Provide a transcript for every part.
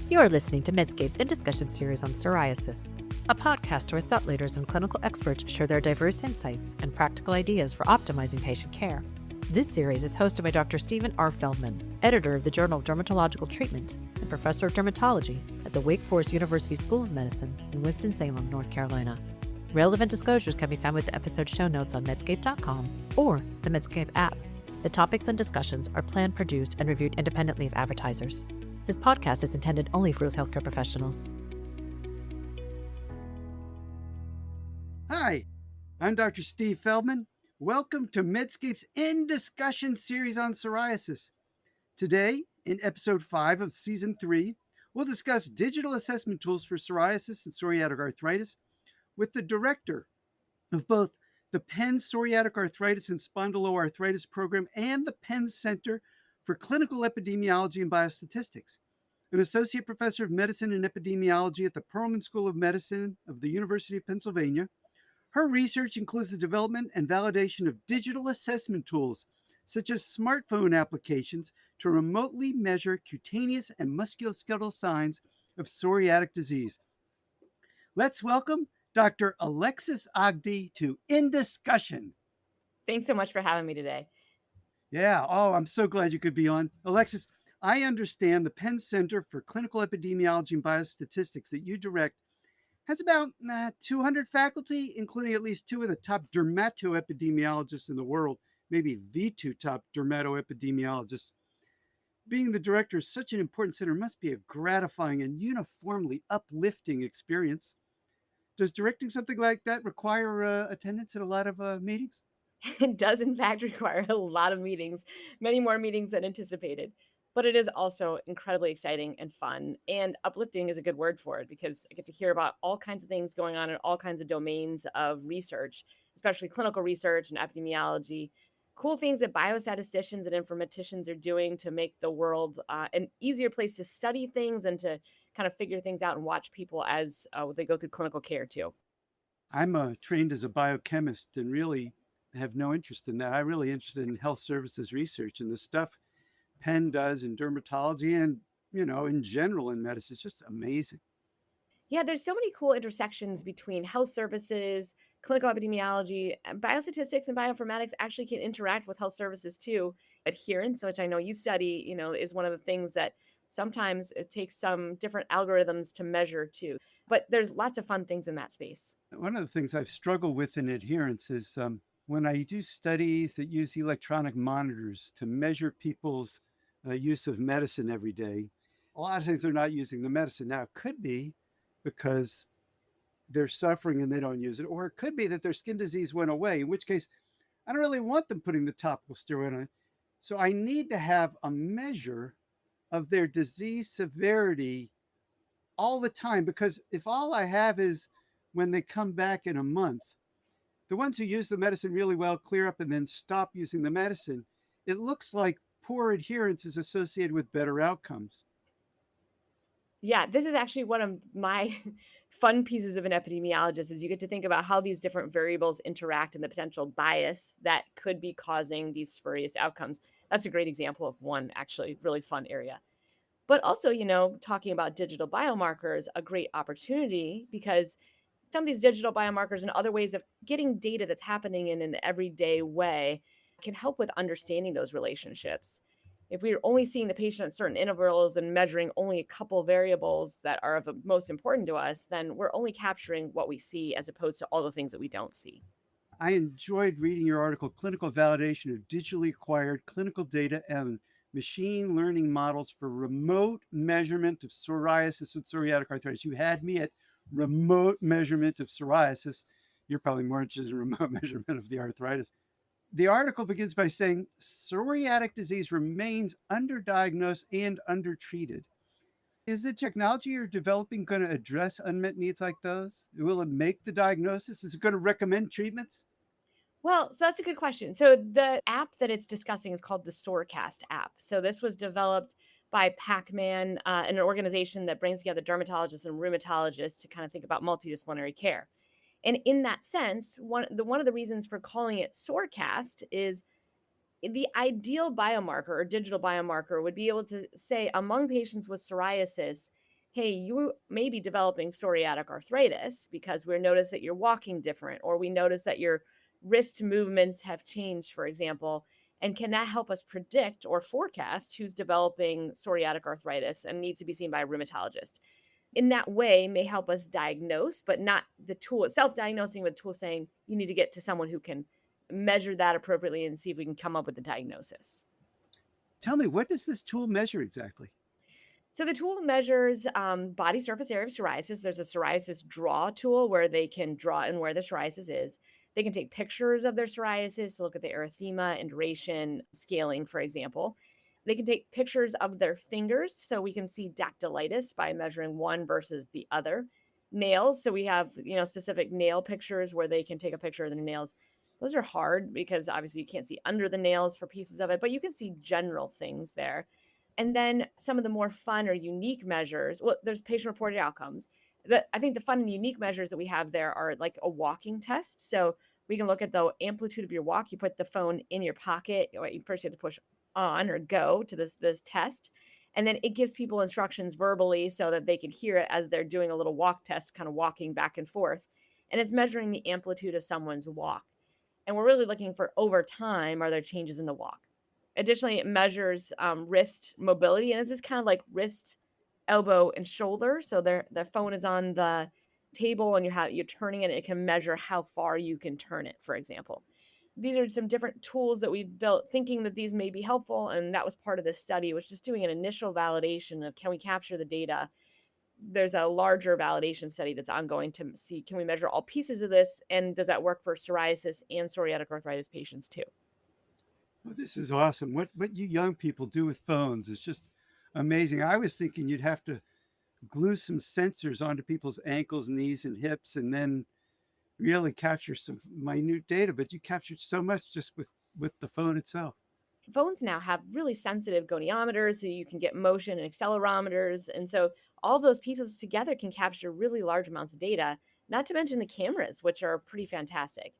You are listening to Medscape's In Discussion series on psoriasis, a podcast where thought leaders and clinical experts share their diverse insights and practical ideas for optimizing patient care. This series is hosted by Dr. Stephen R. Feldman, editor of the Journal of Dermatological Treatment and professor of dermatology at the Wake Forest University School of Medicine in Winston-Salem, North Carolina. Relevant disclosures can be found with the episode show notes on medscape.com or the Medscape app. The topics and discussions are planned, produced, and reviewed independently of advertisers. This podcast is intended only for healthcare professionals. Hi, I'm Dr. Steve Feldman. Welcome to Medscape's In Discussion series on psoriasis. Today, in episode 5 of season 3, we'll discuss digital assessment tools for psoriasis and psoriatic arthritis with the director of both the Penn Psoriatic Arthritis and Spondyloarthritis Program and the Penn Center for Clinical Epidemiology and Biostatistics, an associate professor of medicine and epidemiology at the Perelman School of Medicine of the University of Pennsylvania. Her research includes the development and validation of digital assessment tools, such as smartphone applications, to remotely measure cutaneous and musculoskeletal signs of psoriatic disease. Let's welcome Dr. Alexis Ogdie to In Discussion. Thanks so much for having me today. Yeah, I'm so glad you could be on. Alexis, I understand the Penn Center for Clinical Epidemiology and Biostatistics that you direct has about 200 faculty, including at least 2 of the top dermatoepidemiologists in the world, maybe the 2 top dermatoepidemiologists. Being the director of such an important center must be a gratifying and uniformly uplifting experience. Does directing something like that require attendance at a lot of meetings? It does, in fact, require a lot of meetings, many more meetings than anticipated. But it is also incredibly exciting and fun. And uplifting is a good word for it because I get to hear about all kinds of things going on in all kinds of domains of research, especially clinical research and epidemiology. Cool things that biostatisticians and informaticians are doing to make the world an easier place to study things and to kind of figure things out and watch people as they go through clinical care too. I'm trained as a biochemist and really have no interest in that. I'm really interested in health services research and the stuff Penn does in dermatology and, in general in medicine. It's just amazing. Yeah, there's so many cool intersections between health services, clinical epidemiology, and biostatistics and bioinformatics actually can interact with health services too. Adherence, which I know you study, is one of the things that sometimes it takes some different algorithms to measure too. But there's lots of fun things in that space. One of the things I've struggled with in adherence is when I do studies that use electronic monitors to measure people's use of medicine every day, a lot of times they're not using the medicine. Now, it could be because they're suffering and they don't use it, or it could be that their skin disease went away, in which case I don't really want them putting the topical steroid on. So I need to have a measure of their disease severity all the time, because if all I have is when they come back in a month, the ones who use the medicine really well clear up and then stop using the medicine, it looks like poor adherence is associated with better outcomes. Yeah, this is actually one of my fun pieces of an epidemiologist is you get to think about how these different variables interact and the potential bias that could be causing these spurious outcomes. That's a great example of one actually really fun area. But also, talking about digital biomarkers, a great opportunity because some of these digital biomarkers and other ways of getting data that's happening in an everyday way can help with understanding those relationships. If we're only seeing the patient at certain intervals and measuring only a couple variables that are of the most important to us, then we're only capturing what we see as opposed to all the things that we don't see. I enjoyed reading your article, Clinical Validation of Digitally Acquired Clinical Data and Machine Learning Models for Remote Measurement of Psoriasis and Psoriatic Arthritis. You had me at remote measurement of psoriasis. You're probably more interested in remote measurement of the arthritis. The article begins by saying psoriatic disease remains underdiagnosed and undertreated. Is the technology you're developing going to address unmet needs like those? Will it make the diagnosis? Is it going to recommend treatments? Well, so that's a good question. So the app that it's discussing is called the Psorcast app. So this was developed by Pac-Man, an organization that brings together dermatologists and rheumatologists to kind of think about multidisciplinary care. And in that sense, one of the reasons for calling it Psorcast is the ideal biomarker or digital biomarker would be able to say among patients with psoriasis, hey, you may be developing psoriatic arthritis because we notice that you're walking different, or we notice that your wrist movements have changed, for example. And can that help us predict or forecast who's developing psoriatic arthritis and needs to be seen by a rheumatologist? In that way, may help us diagnose, but not the tool itself diagnosing, with the tool saying you need to get to someone who can measure that appropriately and see if we can come up with the diagnosis. Tell me, what does this tool measure exactly? So the tool measures body surface area of psoriasis. There's a psoriasis draw tool where they can draw in where the psoriasis is. They can take pictures of their psoriasis to look at the erythema and duration scaling, for example. They can take pictures of their fingers so we can see dactylitis by measuring one versus the other. Nails, so we have, specific nail pictures where they can take a picture of the nails. Those are hard because obviously you can't see under the nails for pieces of it, but you can see general things there. And then some of the more fun or unique measures, well, there's patient-reported outcomes. I think the fun and unique measures that we have there are like a walking test. So we can look at the amplitude of your walk. You put the phone in your pocket, or you first have to push on or go to this test. And then it gives people instructions verbally so that they can hear it as they're doing a little walk test, kind of walking back and forth. And it's measuring the amplitude of someone's walk. And we're really looking for, over time, are there changes in the walk? Additionally, it measures wrist mobility, and this is kind of like wrist, elbow, and shoulder. So their phone is on the table, and you're turning it. It can measure how far you can turn it, for example. These are some different tools that we've built, thinking that these may be helpful, and that was part of this study, was just doing an initial validation of, can we capture the data? There's a larger validation study that's ongoing to see, can we measure all pieces of this, and does that work for psoriasis and psoriatic arthritis patients too? Oh, this is awesome. What you young people do with phones is just amazing. I was thinking you'd have to glue some sensors onto people's ankles, knees, and hips, and then really capture some minute data. But you captured so much just with the phone itself. Phones now have really sensitive goniometers, so you can get motion and accelerometers. And so all of those pieces together can capture really large amounts of data, not to mention the cameras, which are pretty fantastic.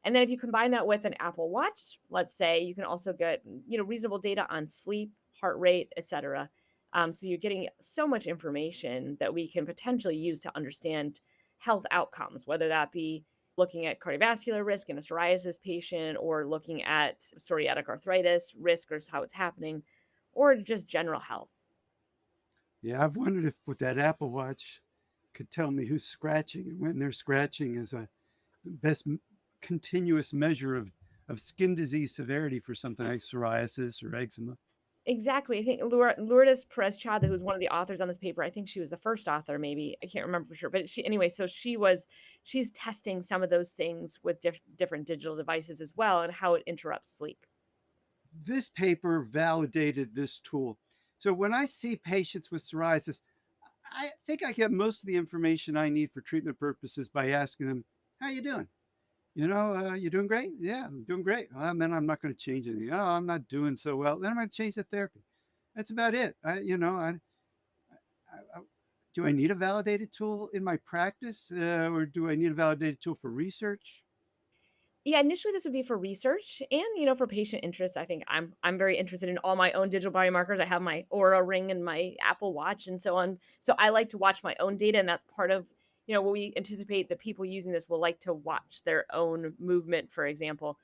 And then if you combine that with an Apple Watch, let's say, you can also get, reasonable data on sleep, heart rate, etc. So you're getting so much information that we can potentially use to understand health outcomes, whether that be looking at cardiovascular risk in a psoriasis patient, or looking at psoriatic arthritis risk or how it's happening, or just general health. Yeah, I've wondered if with that Apple Watch could tell me who's scratching and when they're scratching is a best continuous measure of skin disease severity for something like psoriasis or eczema. Exactly. I think Lourdes Perez Chada, who's one of the authors on this paper, I think she was the first author, maybe. I can't remember for sure. But anyway, so she's testing some of those things with different digital devices as well, and how it interrupts sleep. This paper validated this tool. So when I see patients with psoriasis, I think I get most of the information I need for treatment purposes by asking them, "How you doing? You doing great? Yeah, I'm doing great. Well, then I'm not going to change anything. Oh, I'm not doing so well. Then I'm going to change the therapy. That's about it. Do I need a validated tool in my practice, or do I need a validated tool for research? Yeah, initially this would be for research and, for patient interest. I think I'm very interested in all my own digital biomarkers. I have my Aura ring and my Apple Watch and so on. So I like to watch my own data, and that's part of, what we anticipate that people using this will like to watch their own movement, for example.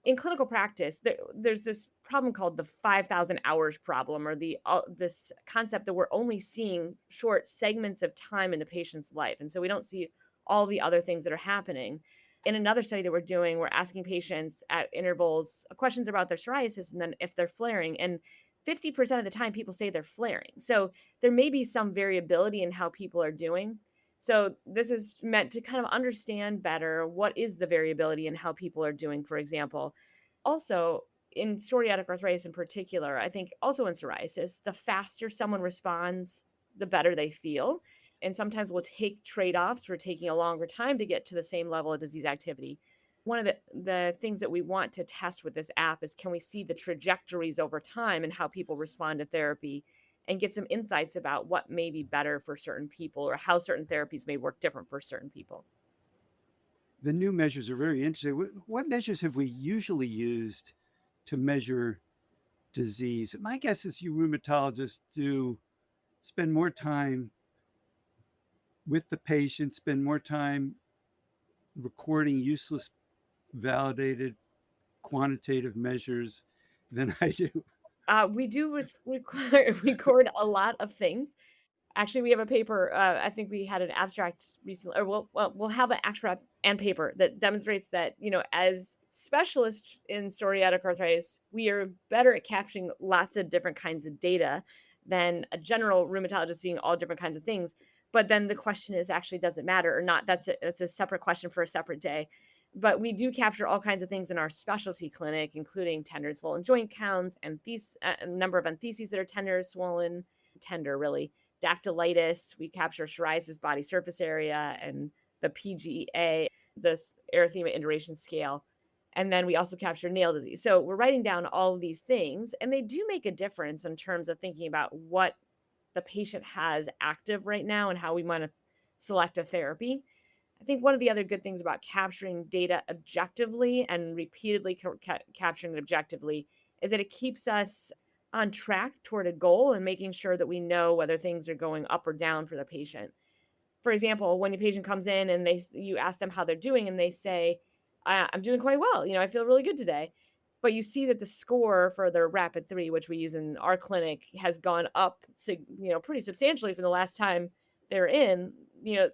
In clinical practice, there's this problem called the 5,000 hours problem, or this concept that we're only seeing short segments of time in the patient's life. And so we don't see all the other things that are happening. In another study that we're doing, we're asking patients at intervals questions about their psoriasis and then if they're flaring. And 50% of the time, people say they're flaring. So there may be some variability in how people are doing. So this is meant to kind of understand better what is the variability in how people are doing, for example. Also, in psoriatic arthritis in particular, I think also in psoriasis, the faster someone responds, the better they feel. And sometimes we'll take trade-offs for taking a longer time to get to the same level of disease activity. One of the things that we want to test with this app is, can we see the trajectories over time and how people respond to therapy, and get some insights about what may be better for certain people, or how certain therapies may work different for certain people. The new measures are very interesting. What measures have we usually used to measure disease? My guess is you rheumatologists do spend more time with the patient, spend more time recording useless, validated, quantitative measures than I do. We do record a lot of things. Actually, we have a paper. I think we had an abstract recently, or we'll have an abstract and paper that demonstrates that, as specialists in psoriatic arthritis, we are better at capturing lots of different kinds of data than a general rheumatologist seeing all different kinds of things. But then the question is, actually, does it matter or not? That's a separate question for a separate day. But we do capture all kinds of things in our specialty clinic, including tender and swollen joint counts, and a number of entheses that are tender, swollen, tender, really, dactylitis. We capture psoriasis body surface area and the PGA, the erythema induration scale. And then we also capture nail disease. So we're writing down all of these things, and they do make a difference in terms of thinking about what the patient has active right now and how we want to select a therapy. I think one of the other good things about capturing data objectively and repeatedly capturing it objectively is that it keeps us on track toward a goal and making sure that we know whether things are going up or down for the patient. For example, when a patient comes in and you ask them how they're doing and they say, I'm doing quite well, I feel really good today. But you see that the score for their rapid 3, which we use in our clinic, has gone up, pretty substantially from the last time they're in.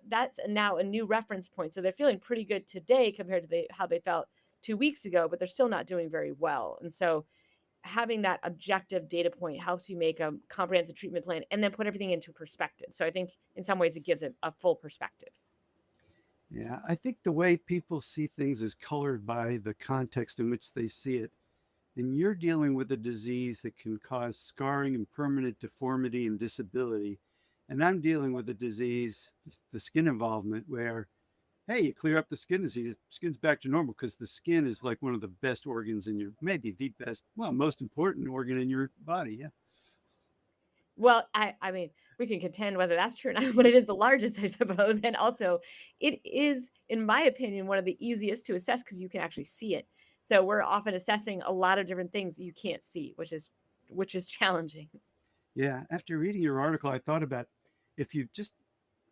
That's now a new reference point. So they're feeling pretty good today compared to how they felt 2 weeks ago, but they're still not doing very well. And so having that objective data point helps you make a comprehensive treatment plan and then put everything into perspective. So I think in some ways it gives it a full perspective. Yeah, I think the way people see things is colored by the context in which they see it. And you're dealing with a disease that can cause scarring and permanent deformity and disability. And I'm dealing with a disease, the skin involvement, where, hey, you clear up the skin disease, skin's back to normal, because the skin is like one of the best organs maybe the best, most important organ in your body. Yeah. Well, I mean, we can contend whether that's true or not, but it is the largest, I suppose. And also, it is, in my opinion, one of the easiest to assess because you can actually see it. So we're often assessing a lot of different things that you can't see, which is challenging. Yeah. After reading your article, I thought about if you just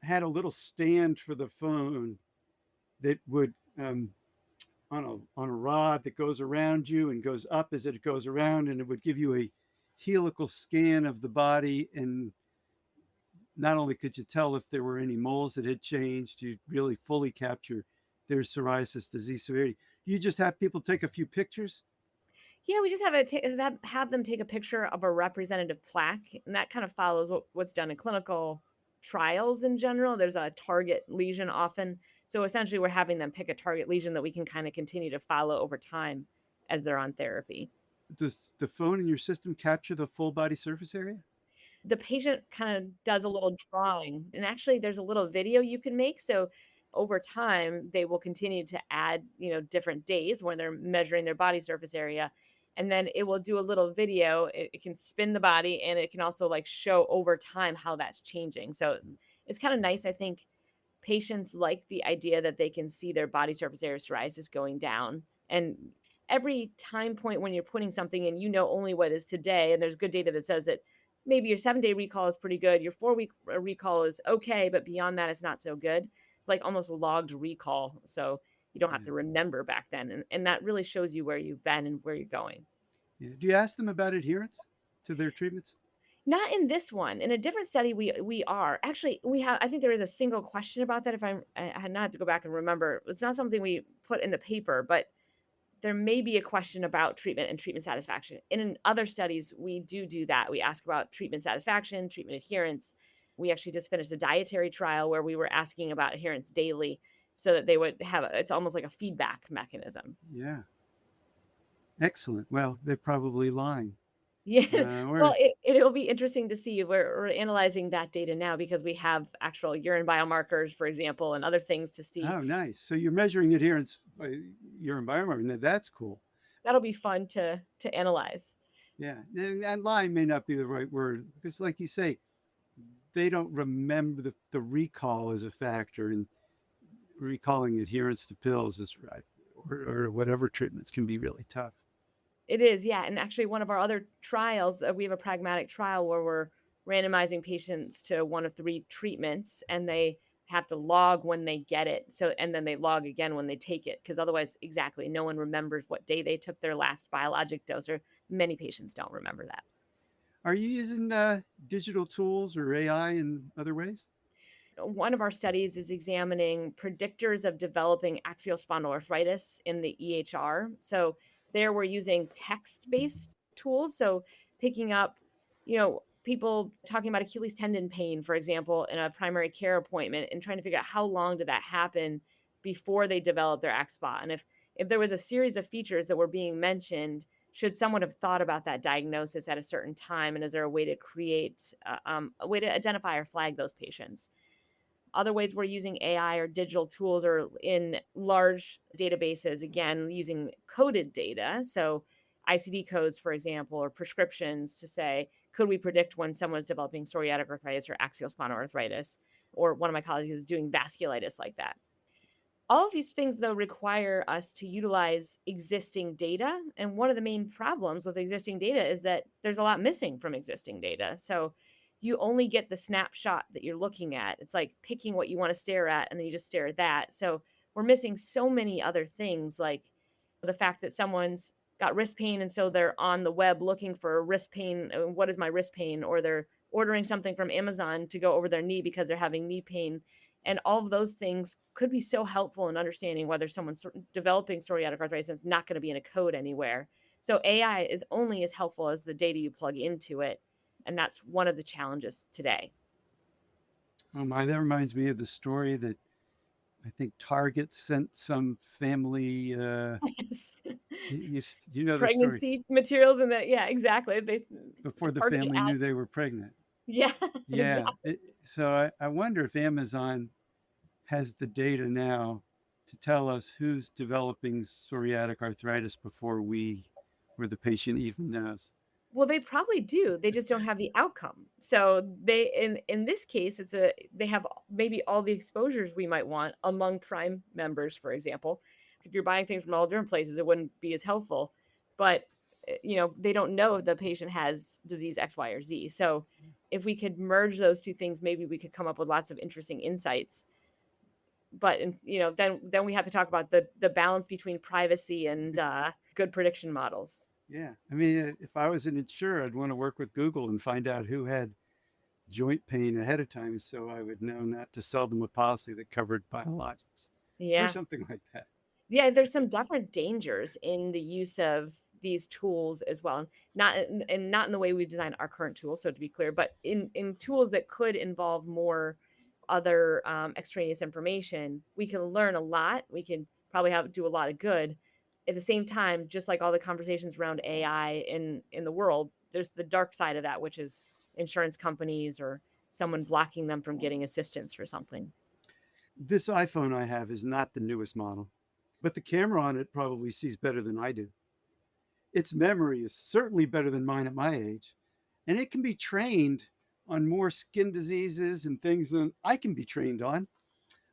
had a little stand for the phone that would on a rod that goes around you and goes up as it goes around, and it would give you a helical scan of the body. And not only could you tell if there were any moles that had changed, you'd really fully capture their psoriasis disease severity. You just have people take a few pictures. Yeah, we just have them take a picture of a representative plaque, and that kind of follows what's done in clinical trials in general. There's a target lesion often. So essentially, we're having them pick a target lesion that we can kind of continue to follow over time as they're on therapy. Does the phone in your system capture the full body surface area? The patient kind of does a little drawing, and actually there's a little video you can make. So over time, they will continue to add, different days when they're measuring their body surface area. And then it will do a little video. It can spin the body and it can also like show over time how that's changing. So it's kind of nice. I think patients like the idea that they can see their body surface area psoriasis going down. And every time point when you're putting something in, only what is today. And there's good data that says that maybe your 7-day recall is pretty good. Your 4-week recall is okay, but beyond that, it's not so good. It's like almost a logged recall. So you don't have to remember back then. And that really shows you where you've been and where you're going. Yeah. Do you ask them about adherence to their treatments? Not in this one. In a different study, we are. Actually, we have, I think there is a single question about that. I had not to go back and remember. It's not something we put in the paper, but there may be a question about treatment and treatment satisfaction. In other studies, we do that. We ask about treatment satisfaction, treatment adherence. We actually just finished a dietary trial where we were asking about adherence daily so that they would have, it's almost like a feedback mechanism. Yeah. Excellent. Well, they're probably lying. Yeah. Well, it'll be interesting to see. We're analyzing that data now because we have actual urine biomarkers, for example, and other things to see. Oh, nice. So you're measuring adherence by urine biomarker. That's cool. That'll be fun to analyze. Yeah. And lying may not be the right word because, like you say, they don't remember the recall as a factor, and recalling adherence to pills is right, or whatever treatments can be really tough. It is, yeah. And actually, one of our other trials, we have a pragmatic trial where we're randomizing patients to one of 3 treatments, and they have to log when they get it. So, and then they log again when they take it, because otherwise, exactly, no one remembers what day they took their last biologic dose, or many patients don't remember that. Are you using digital tools or AI in other ways? One of our studies is examining predictors of developing axial spondyloarthritis in the EHR. So there we're using text-based tools. So picking up, people talking about Achilles tendon pain, for example, in a primary care appointment, and trying to figure out how long did that happen before they developed their axSpot. And if there was a series of features that were being mentioned, should someone have thought about that diagnosis at a certain time? And is there a way to create a way to identify or flag those patients? Other ways we're using AI or digital tools or in large databases, again, using coded data. So ICD codes, for example, or prescriptions to say, could we predict when someone's developing psoriatic arthritis or axial spondyloarthritis? Or one of my colleagues is doing vasculitis like that. All of these things, though, require us to utilize existing data. And one of the main problems with existing data is that there's a lot missing from existing data. So you only get the snapshot that you're looking at. It's like picking what you want to stare at, and then you just stare at that. So we're missing so many other things, like the fact that someone's got wrist pain, and so they're on the web looking for wrist pain. What is my wrist pain? Or they're ordering something from Amazon to go over their knee because they're having knee pain. And all of those things could be so helpful in understanding whether someone's developing psoriatic arthritis, and it's not going to be in a code anywhere. So AI is only as helpful as the data you plug into it. And that's one of the challenges today. Oh my, that reminds me of the story that I think Target sent some family, Yes. you know the story, Pregnancy materials and that. Yeah, exactly. before the Targeting family knew ads. they were pregnant. Yeah, Yeah. exactly. So I wonder if Amazon has the data now to tell us who's developing psoriatic arthritis before or the patient even knows. Well, they probably do. They just don't have the outcome. So they, in this case, they have maybe all the exposures we might want among Prime members, for example. If you're buying things from all different places, it wouldn't be as helpful. But they don't know if the patient has disease X, Y, or Z. So if we could merge those two things, maybe we could come up with lots of interesting insights. But then we have to talk about the balance between privacy and good prediction models. Yeah. I mean, if I was an insurer, I'd want to work with Google and find out who had joint pain ahead of time so I would know not to sell them a policy that covered biologics or Yeah. something like that. Yeah, there's some different dangers in the use of these tools as well. Not in the way we've designed our current tools, so to be clear, but in tools that could involve more other extraneous information. We can learn a lot. We can probably do a lot of good. At the same time, just like all the conversations around AI in the world, there's the dark side of that, which is insurance companies or someone blocking them from getting assistance for something. This iPhone I have is not the newest model, but the camera on it probably sees better than I do. Its memory is certainly better than mine at my age, and it can be trained on more skin diseases and things than I can be trained on.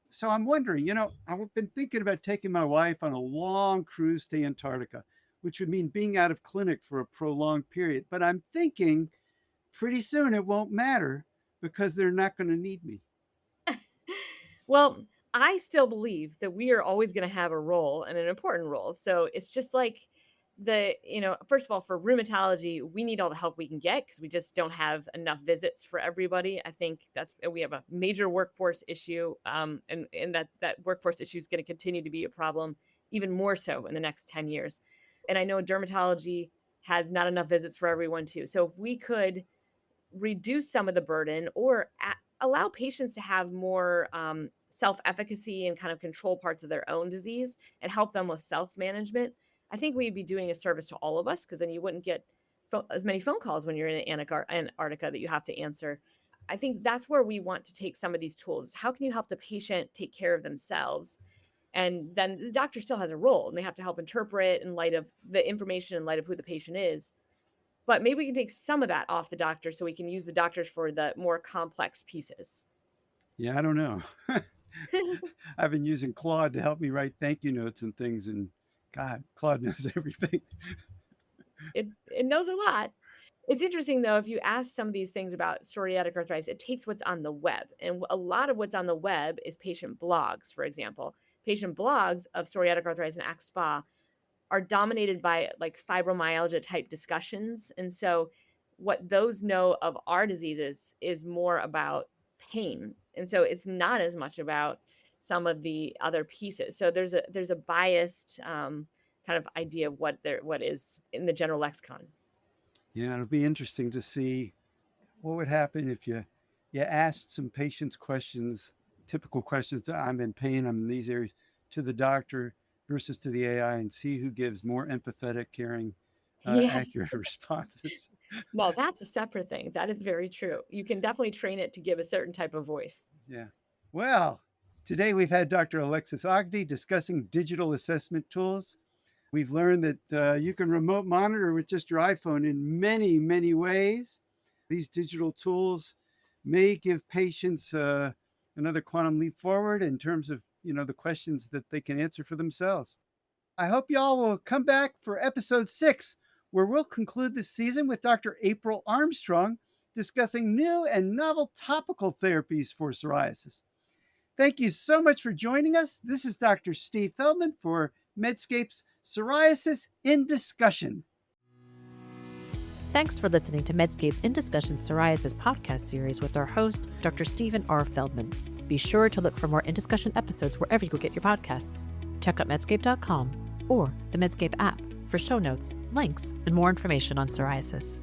So I'm wondering, I've been thinking about taking my wife on a long cruise to Antarctica, which would mean being out of clinic for a prolonged period. But I'm thinking pretty soon it won't matter because they're not going to need me. Well, I still believe that we are always going to have a role, and an important role. So it's just like first of all, for rheumatology, we need all the help we can get because we just don't have enough visits for everybody. I think we have a major workforce issue, and that workforce issue is going to continue to be a problem, even more so in the next 10 years. And I know dermatology has not enough visits for everyone too. So if we could reduce some of the burden, or allow patients to have more self-efficacy and kind of control parts of their own disease and help them with self-management, I think we'd be doing a service to all of us, because then you wouldn't get as many phone calls when you're in Antarctica that you have to answer. I think that's where we want to take some of these tools. How can you help the patient take care of themselves? And then the doctor still has a role, and they have to help interpret in light of the information, in light of who the patient is. But maybe we can take some of that off the doctor so we can use the doctors for the more complex pieces. Yeah, I don't know. I've been using Claude to help me write thank you notes and things, and God, Claude knows everything. It knows a lot. It's interesting, though, if you ask some of these things about psoriatic arthritis, it takes what's on the web. And a lot of what's on the web is patient blogs, for example. Patient blogs of psoriatic arthritis and AxSpa are dominated by like fibromyalgia type discussions. And so what those know of our diseases is more about pain. And so it's not as much about some of the other pieces. So there's a biased kind of idea of what is in the general lexicon. Yeah, it'll be interesting to see what would happen if you asked some patients questions, typical questions. I'm in pain, I'm in these areas, to the doctor versus to the AI, and see who gives more empathetic, caring, Yes. accurate responses. Well, that's a separate thing. That is very true. You can definitely train it to give a certain type of voice. Yeah. Well, today we've had Dr. Alexis Ogdie discussing digital assessment tools. We've learned that you can remote monitor with just your iPhone in many, many ways. These digital tools may give patients another quantum leap forward in terms of, the questions that they can answer for themselves. I hope y'all will come back for episode 6, where we'll conclude this season with Dr. April Armstrong discussing new and novel topical therapies for psoriasis. Thank you so much for joining us. This is Dr. Steve Feldman for Medscape's Psoriasis in Discussion. Thanks for listening to Medscape's In Discussion Psoriasis podcast series with our host, Dr. Stephen R. Feldman. Be sure to look for more In Discussion episodes wherever you get your podcasts. Check out Medscape.com or the Medscape app for show notes, links, and more information on psoriasis.